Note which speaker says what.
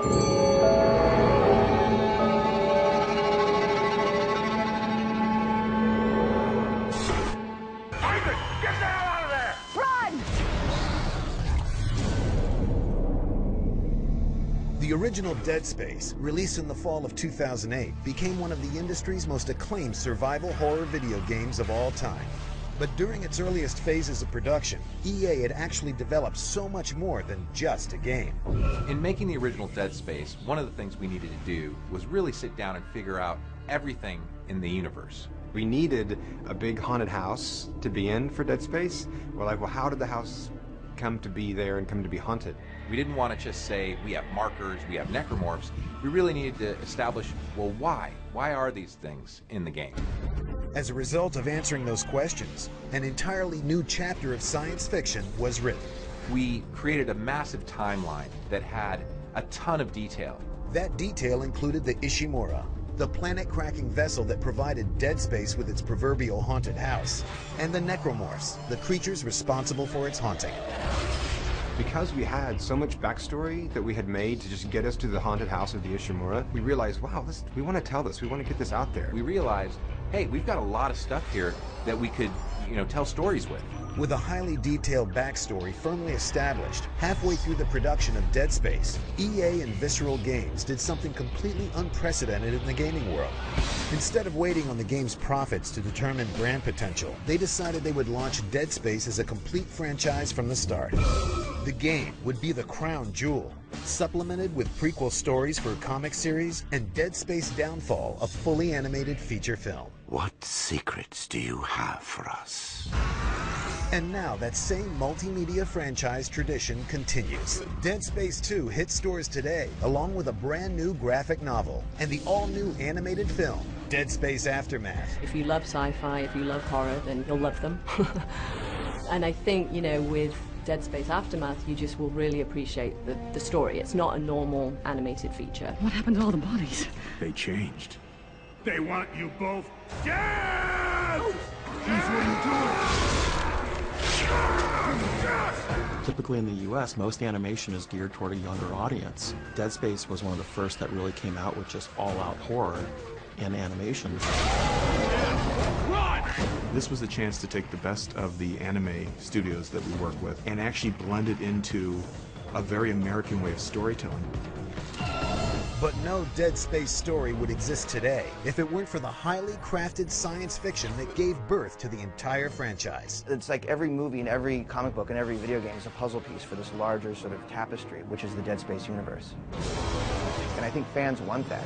Speaker 1: The original Dead Space, released in the fall of 2008, became one of the industry's most acclaimed survival horror video games of all time. But during its earliest phases of production, EA had actually developed so much more than just a game.
Speaker 2: In making the original Dead Space, one of the things we needed to do was really sit down and figure out everything in the universe.
Speaker 3: We needed a big haunted house to be in for Dead Space. We're like, well, how did the house come to be there and come to be haunted?
Speaker 2: We didn't want to just say, we have markers, we have necromorphs. We really needed to establish, well, why? Why are these things in the game?
Speaker 1: As a result of answering those questions, an entirely new chapter of science fiction was written.
Speaker 2: We created a massive timeline that had a ton of detail.
Speaker 1: That detail included the Ishimura, the planet-cracking vessel that provided Dead Space with its proverbial haunted house, and the necromorphs, the creatures responsible for its haunting.
Speaker 3: Because we had so much backstory that we had made to just get us to the haunted house of the Ishimura, we realized, wow, we want to tell this. We want to get this out there.
Speaker 2: We realized, hey, we've got a lot of stuff here that we could, tell stories with.
Speaker 1: With a highly detailed backstory firmly established, halfway through the production of Dead Space, EA and Visceral Games did something completely unprecedented in the gaming world. Instead of waiting on the game's profits to determine brand potential, they decided they would launch Dead Space as a complete franchise from the start. The game would be the crown jewel, supplemented with prequel stories for a comic series and Dead Space Downfall, a fully animated feature film.
Speaker 4: What secrets do you have for us?
Speaker 1: And now that same multimedia franchise tradition continues. Dead Space 2 hits stores today, along with a brand new graphic novel and the all-new animated film, Dead Space Aftermath.
Speaker 5: If you love sci-fi, if you love horror, then you'll love them. And I think, with Dead Space Aftermath, you just will really appreciate the story. It's not a normal animated feature.
Speaker 6: What happened to all the bodies?
Speaker 7: They changed. They want you both dead! Here's what you do.
Speaker 8: Typically in the US, most animation is geared toward a younger audience. Dead Space was one of the first that really came out with just all-out horror in animation.
Speaker 7: This was the chance to take the best of the anime studios that we work with and actually blend it into a very American way of storytelling.
Speaker 1: But no Dead Space story would exist today if it weren't for the highly crafted science fiction that gave birth to the entire franchise.
Speaker 9: It's like every movie and every comic book and every video game is a puzzle piece for this larger sort of tapestry, which is the Dead Space universe. And I think fans want that.